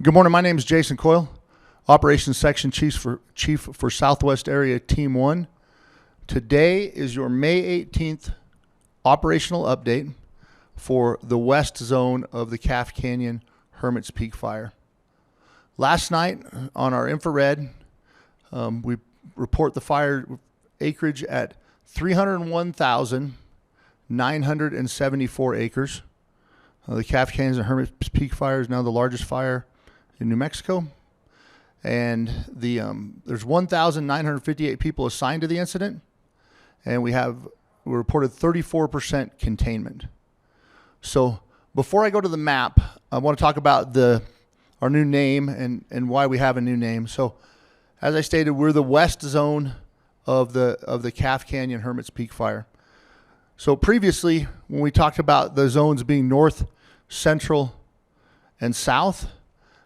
Good morning. My name is Jason Coyle, Operations Section Chief for Southwest Area Team 1. Today is your May 18th operational update for the west zone of the Calf Canyon Hermit's Peak fire. Last night on our infrared, we report the fire acreage at 301,974 acres. The Calf Canyon and Hermit's Peak fire is now the largest fire in New Mexico, and there's 1,958 people assigned to the incident, and we reported 34% containment. So before I go to the map, I want to talk about our new name and why we have a new name. So as I stated, we're the west zone of the Calf Canyon Hermit's Peak fire. So previously, when we talked about the zones being north, central, and south,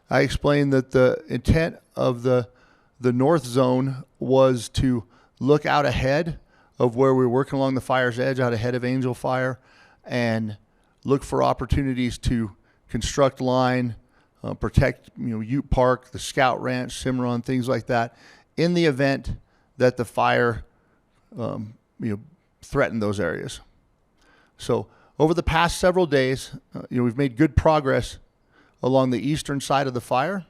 I explained that the intent of the north zone was to look out ahead of where we're working along the fire's edge, out ahead of Angel Fire, and look for opportunities to construct line, protect Ute Park, the Scout Ranch, Cimarron, things like that, in the event that the fire threatened those areas. So over the past several days, we've made good progress along the eastern side of the fire,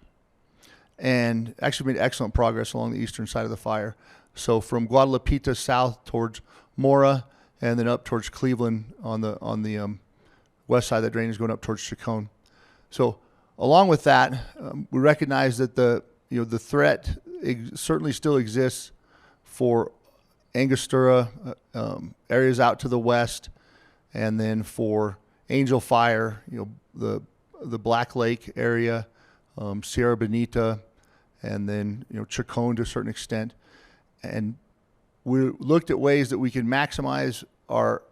and actually made excellent progress along the eastern side of the fire. So from Guadalupita south towards Mora, and then up towards Cleveland on the west side of the drainage going up towards Chacon. So along with that, we recognize that the threat certainly still exists for Angostura, areas out to the west, and then for Angel Fire, the Black Lake area, Sierra Bonita, and then Chacon to a certain extent. And we looked at ways that we can maximize our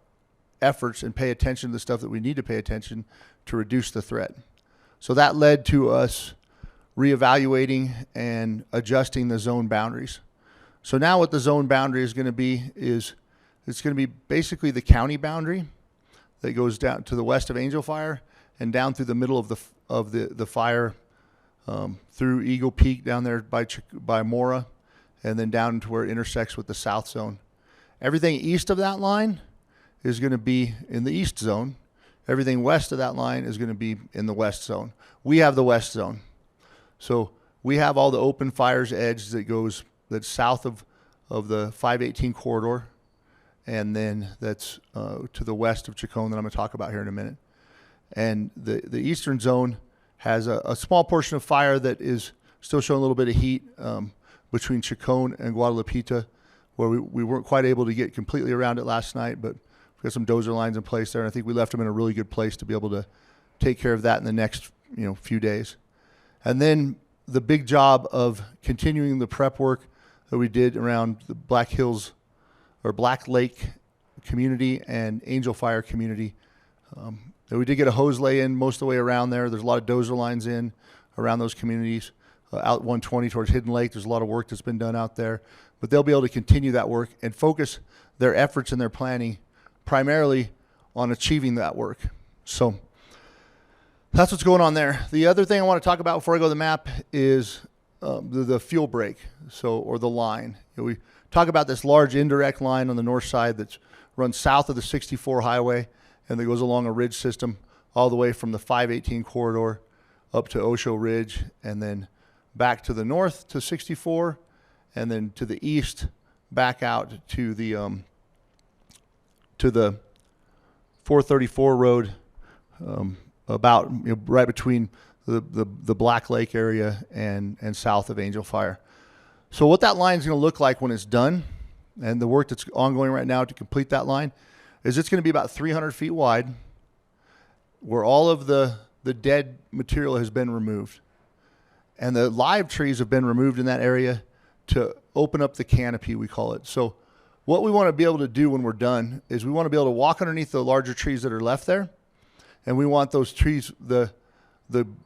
efforts and pay attention to the stuff that we need to pay attention to reduce the threat. So that led to us reevaluating and adjusting the zone boundaries. So now what the zone boundary is going to be is it's going to be basically the county boundary that goes down to the west of Angel Fire and down through the middle of the fire, through Eagle Peak down there by Mora, and then down to where it intersects with the south zone. Everything east of that line is going to be in the east zone. Everything west of that line is going to be in the west zone. We have the west zone. So we have all the open fires edge that's south of the 518 corridor, and then that's to the west of Chacon that I'm going to talk about here in a minute. And the eastern zone has a small portion of fire that is still showing a little bit of heat between Chacon and Guadalupita, where we weren't quite able to get completely around it last night, but we've got some dozer lines in place there, and I think we left them in a really good place to be able to take care of that in the next few days. And then the big job of continuing the prep work that we did around the Black Hills or Black Lake community and Angel Fire community. We did get a hose lay in most of the way around there. There's a lot of dozer lines in around those communities. Out 120 towards Hidden Lake, there's a lot of work that's been done out there. But they'll be able to continue that work and focus their efforts and their planning primarily on achieving that work. So that's what's going on there. The other thing I want to talk about before I go to the map is the fuel break, or the line. We talk about this large indirect line on the north side that runs south of the 64 highway and that goes along a ridge system all the way from the 518 corridor up to Osho Ridge, and then back to the north to 64, and then to the east back out to the 434 road, about right between the Black Lake area and south of Angel Fire. So what that line is going to look like when it's done, and the work that's ongoing right now to complete that line, is it's going to be about 300 feet wide, where all of the dead material has been removed. And the live trees have been removed in that area to open up the canopy, we call it. So what we want to be able to do when we're done is we want to be able to walk underneath the larger trees that are left there, and we want those trees, the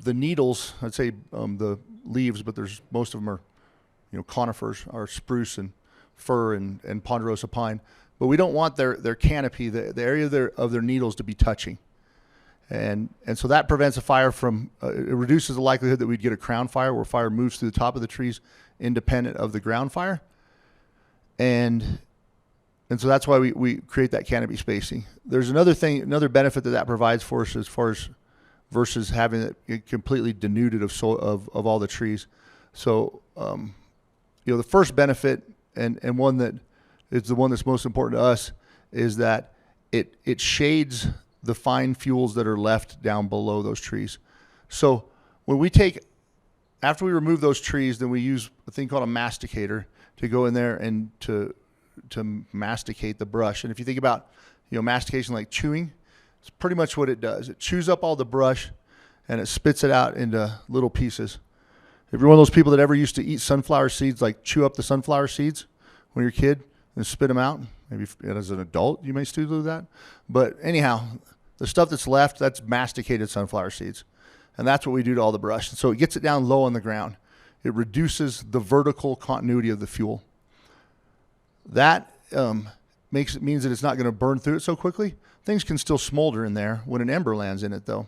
needles, I'd say the leaves, but most of them are conifers, are spruce and fir and ponderosa pine. But we don't want their canopy, the area of their needles, to be touching. And so that prevents a fire from, it reduces the likelihood that we'd get a crown fire where fire moves through the top of the trees independent of the ground fire. And so that's why we create that canopy spacing. There's another benefit that provides for us as far as versus having it completely denuded of all the trees. So, the first benefit and one that is the one that's most important to us is that it shades the fine fuels that are left down below those trees. So after we remove those trees, then we use a thing called a masticator to go in there and to masticate the brush. And if you think about, mastication like chewing, it's pretty much what it does. It chews up all the brush and it spits it out into little pieces. If you're one of those people that ever used to eat sunflower seeds, like chew up the sunflower seeds when you're a kid and spit them out, maybe as an adult you may still do that. But anyhow, the stuff that's left, that's masticated sunflower seeds. And that's what we do to all the brush. So it gets it down low on the ground. It reduces the vertical continuity of the fuel. That means that it's not going to burn through it so quickly. Things can still smolder in there when an ember lands in it, though.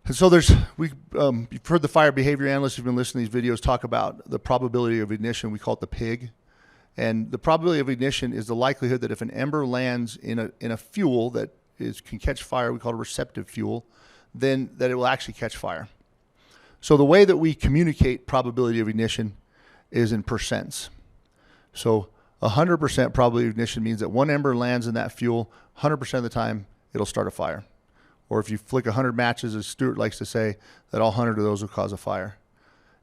And so you've heard the fire behavior analysts who've been listening to these videos talk about the probability of ignition. We call it the PIG. And the probability of ignition is the likelihood that if an ember lands in a fuel that can catch fire, we call it a receptive fuel, then that it will actually catch fire. So the way that we communicate probability of ignition is in percents. So 100% probability of ignition means that one ember lands in that fuel, 100% of the time it'll start a fire. Or if you flick 100 matches, as Stuart likes to say, that all 100 of those will cause a fire.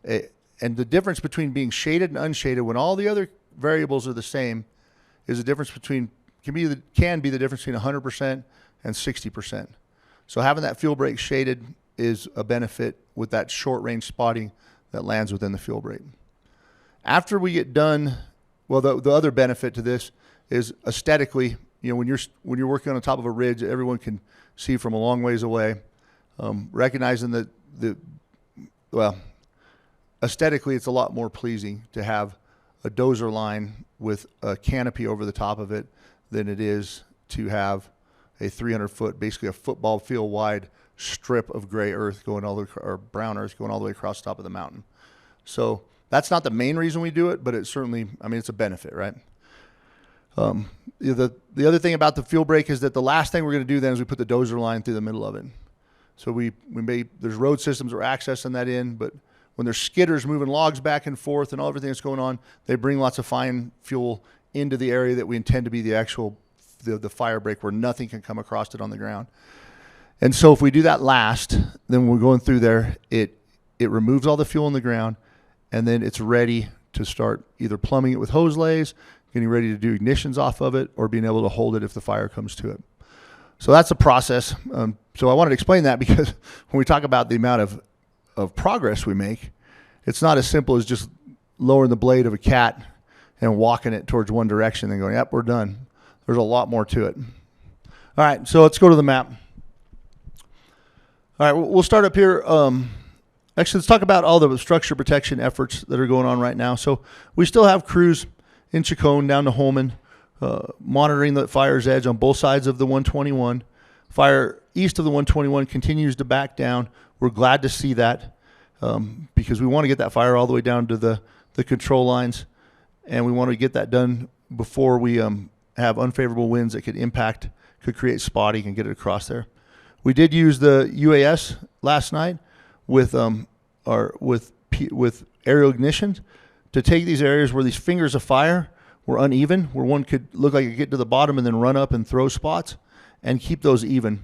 And the difference between being shaded and unshaded, when all the other variables are the same, is the difference between can be the difference between 100% and 60%. So having that fuel break shaded is a benefit with that short range spotting that lands within the fuel break. After we get done, well, the other benefit to this is aesthetically. When you're working on top of a ridge, everyone can see from a long ways away. Recognizing that aesthetically, it's a lot more pleasing to have a dozer line with a canopy over the top of it than it is to have a 300-foot, basically a football field wide strip of gray earth or brown earth going all the way across the top of the mountain. So that's not the main reason we do it, but it's certainly, it's a benefit, right? The other thing about the fuel break is that the last thing we're going to do then is we put the dozer line through the middle of it. So there's road systems we're accessing that in, but when there's skidders moving logs back and forth and everything that's going on, they bring lots of fine fuel into the area that we intend to be the actual the fire break, where nothing can come across it on the ground. And so if we do that last, then when we're going through there, it removes all the fuel in the ground, and then it's ready to start either plumbing it with hose lays, getting ready to do ignitions off of it, or being able to hold it if the fire comes to it. So that's a process. So I wanted to explain that because when we talk about the amount of progress we make, it's not as simple as just lowering the blade of a cat and walking it towards one direction and going, yep, we're done. There's a lot more to it. All right, so let's go to the map. All right, we'll start up here. Actually, let's talk about all the structure protection efforts that are going on right now. So we still have crews in Chacon down to Holman, monitoring the fire's edge on both sides of the 121. Fire east of the 121 continues to back down. We're glad to see that because we want to get that fire all the way down to the control lines, and we want to get that done before we have unfavorable winds that could create spotting and get it across there. We did use the UAS last night with aerial ignition to take these areas where these fingers of fire were uneven, where one could look like it get to the bottom and then run up and throw spots, and keep those even.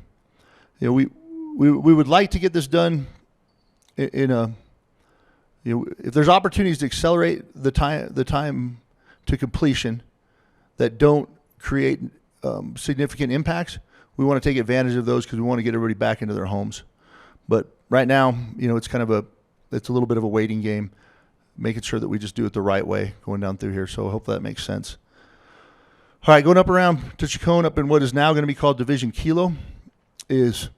We would like to get this done if there's opportunities to accelerate the time to completion that don't create significant impacts. We want to take advantage of those because we want to get everybody back into their homes. But right now, it's it's a little bit of a waiting game, making sure that we just do it the right way going down through here. So I hope that makes sense. All right, going up around to Chacon, up in what is now going to be called Division Kilo, is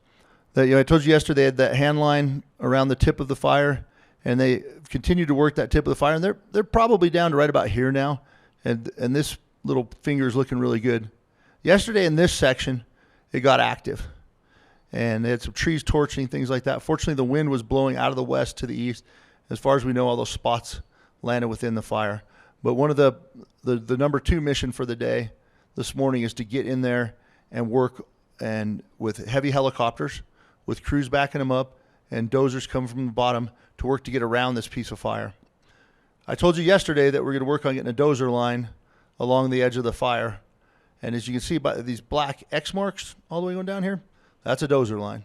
that I told you yesterday they had that hand line around the tip of the fire, and they continue to work that tip of the fire, and they're probably down to right about here now, and this little finger is looking really good. Yesterday in this section, it got active, and they had some trees torching, things like that. Fortunately, the wind was blowing out of the west to the east. As far as we know, all those spots landed within the fire. But one of the number 2 mission for the day this morning is to get in there and work and with heavy helicopters, with crews backing them up, and dozers coming from the bottom to work to get around this piece of fire. I told you yesterday that we're going to work on getting a dozer line along the edge of the fire. And as you can see by these black X marks all the way going down here, that's a dozer line.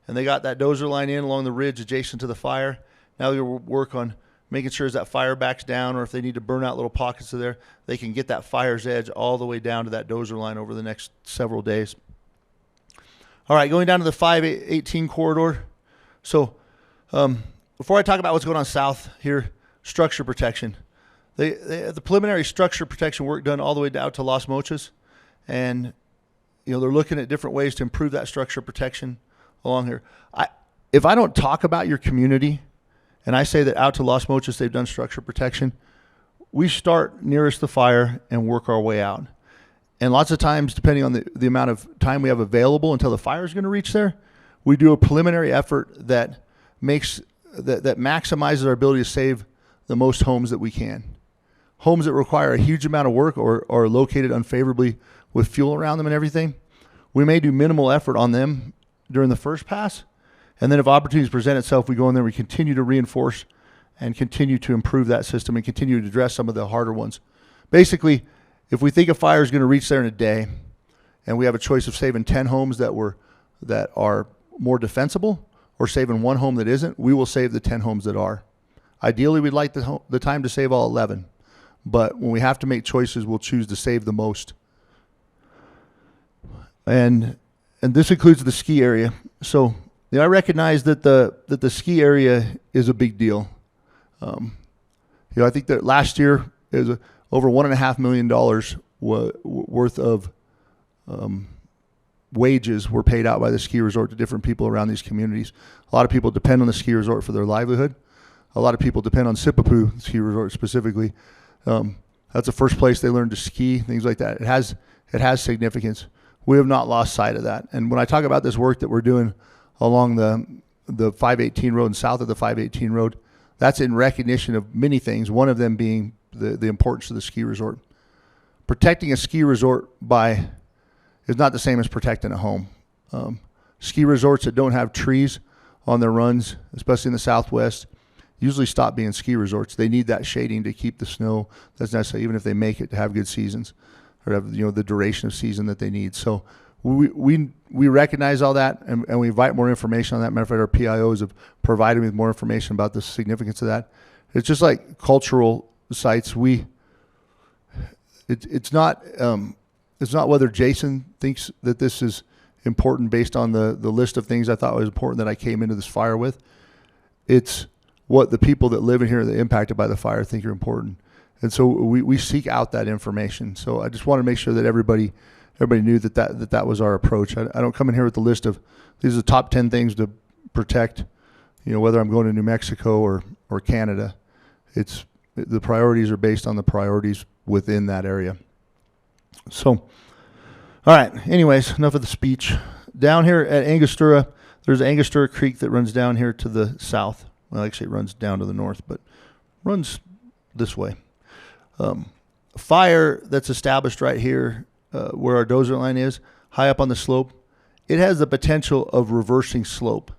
And they got that dozer line in along the ridge adjacent to the fire. Now they're going to work on making sure as that fire backs down, or if they need to burn out little pockets of there, they can get that fire's edge all the way down to that dozer line over the next several days. All right, going down to the 518 corridor. So before I talk about what's going on south here, structure protection. The preliminary structure protection work done all the way down to Las Mochas, and they're looking at different ways to improve that structure protection along here. If I don't talk about your community, and I say that out to Las Mochas they've done structure protection, we start nearest the fire and work our way out. And lots of times, depending on the amount of time we have available until the fire is going to reach there, we do a preliminary effort that maximizes our ability to save the most homes that we can. Homes that require a huge amount of work or are located unfavorably with fuel around them and everything, we may do minimal effort on them during the first pass. And then if opportunities present itself, we go in there, we continue to reinforce and continue to improve that system and continue to address some of the harder ones. Basically, if we think a fire is going to reach there in a day and we have a choice of saving 10 homes that are more defensible or saving one home that isn't, we will save the 10 homes that are. Ideally, we'd like the time to save all 11. But when we have to make choices, we'll choose to save the most. And this includes the ski area. So I recognize that the ski area is a big deal. I think that last year it was over $1.5 million worth of wages were paid out by the ski resort to different people around these communities. A lot of people depend on the ski resort for their livelihood. A lot of people depend on Sipapu ski resort specifically. That's the first place they learn to ski, things like that. It has significance. We have not lost sight of that. And when I talk about this work that we're doing along the 518 road and south of the 518 road, that's in recognition of many things, one of them being the importance of the ski resort. Protecting a ski resort is not the same as protecting a home. Ski resorts that don't have trees on their runs, especially in the Southwest, usually stop being ski resorts. They need that shading to keep the snow. That's necessary, even if they make it, to have good seasons or have the duration of season that they need. So we recognize all that, and we invite more information on that. Matter of fact, our PIOs have provided me with more information about the significance of that. It's just like cultural sites. It's not whether Jason thinks that this is important based on the list of things I thought was important that I came into this fire with. It's what the people that live in here that are impacted by the fire think are important. And so we seek out that information. So I just want to make sure that everybody knew that was our approach. I don't come in here with the list of these are the top 10 things to protect, whether I'm going to New Mexico or Canada. It's the priorities are based on the priorities within that area. So, all right. Anyways, enough of the speech. Down here at Angostura, there's Angostura Creek that runs down here to the south. Well, actually, it runs down to the north, but runs this way. Fire that's established right here where our dozer line is, high up on the slope, it has the potential of reversing slope.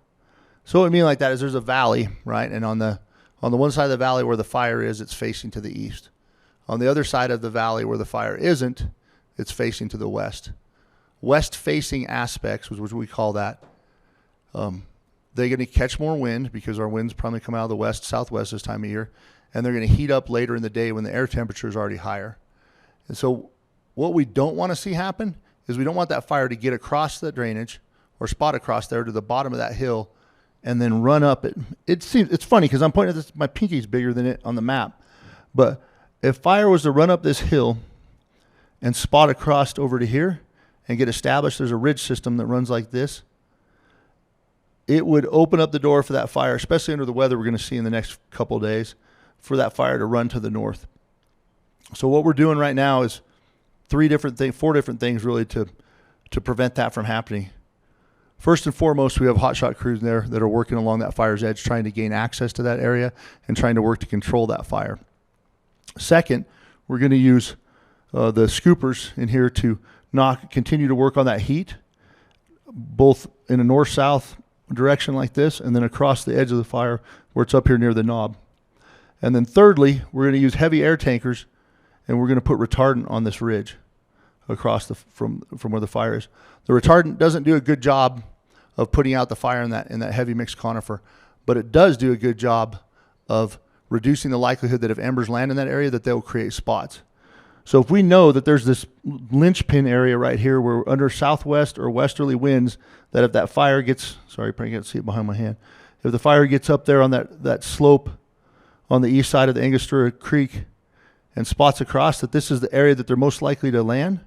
So what I mean like that is there's a valley, right? And on the one side of the valley where the fire is, it's facing to the east. On the other side of the valley where the fire isn't, it's facing to the west. West-facing aspects, which we call that, they're going to catch more wind because our winds probably come out of the west, southwest this time of year, and they're going to heat up later in the day when the air temperature is already higher. And so what we don't want to see happen is we don't want that fire to get across the drainage or spot across there to the bottom of that hill and then run up it. It's funny because I'm pointing at this, my pinky's bigger than it on the map. But if fire was to run up this hill and spot across over to here and get established, there's a ridge system that runs like this. It would open up the door for that fire, especially under the weather we're going to see in the next couple of days, for that fire to run to the north. So what we're doing right now is four different things really to prevent that from happening. First and foremost, we have hotshot crews there that are working along that fire's edge, trying to gain access to that area and trying to work to control that fire. Second, we're going to use the scoopers in here to continue to work on that heat, both in a north-south direction like this, and then across the edge of the fire where it's up here near the knob. And then thirdly, we're going to use heavy air tankers, and we're going to put retardant on this ridge across from where the fire is. The retardant doesn't do a good job of putting out the fire in that heavy mixed conifer, but it does do a good job of reducing the likelihood that if embers land in that area, that they'll create spots. So if we know that there's this linchpin area right here where under southwest or westerly winds, that if that fire gets, sorry, probably can't see it behind my hand, if the fire gets up there on that slope on the east side of the Angostura Creek and spots across, that this is the area that they're most likely to land,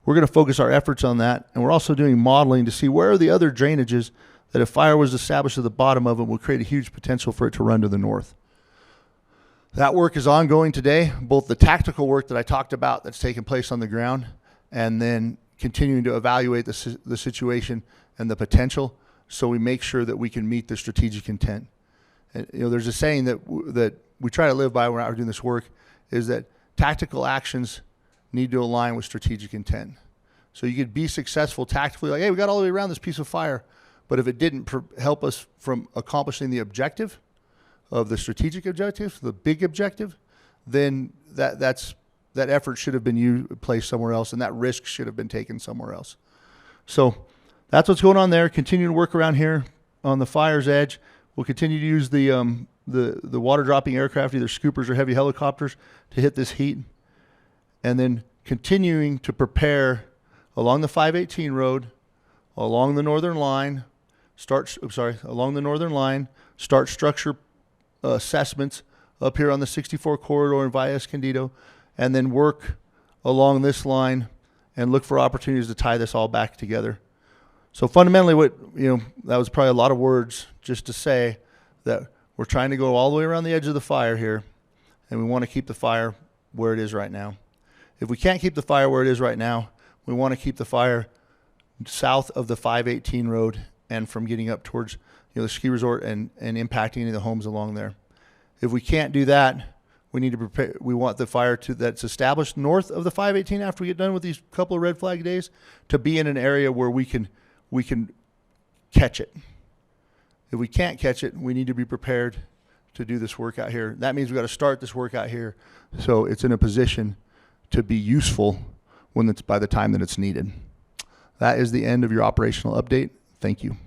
we're going to focus our efforts on that. And we're also doing modeling to see where are the other drainages that if fire was established at the bottom of them would create a huge potential for it to run to the north. That work is ongoing today, both the tactical work that I talked about that's taking place on the ground, and then continuing to evaluate the situation and the potential so we make sure that we can meet the strategic intent. And, there's a saying that we try to live by when we're doing this work, is that tactical actions need to align with strategic intent. So you could be successful tactically, like, hey, we got all the way around this piece of fire, but if it didn't help us from accomplishing the objective of the strategic objective, the big objective, then that effort should have been placed somewhere else, and that risk should have been taken somewhere else. So that's what's going on there. Continue to work around here on the fire's edge. We'll continue to use the water dropping aircraft, either scoopers or heavy helicopters, to hit this heat, and then continuing to prepare along the 518 road, along the northern line, start structure assessments up here on the 64 corridor in Valle Escondido, and then work along this line and look for opportunities to tie this all back together. So fundamentally, that was probably a lot of words just to say that we're trying to go all the way around the edge of the fire here, and we want to keep the fire where it is right now. If we can't keep the fire where it is right now, we want to keep the fire south of the 518 road and from getting up towards the ski resort and impacting any of the homes along there. If we can't do that, we need to prepare. We want the fire that's established north of the 518 after we get done with these couple of red flag days to be in an area where we can catch it. If we can't catch it, we need to be prepared to do this work out here. That means we've got to start this work out here so it's in a position to be useful by the time that it's needed. That is the end of your operational update. Thank you.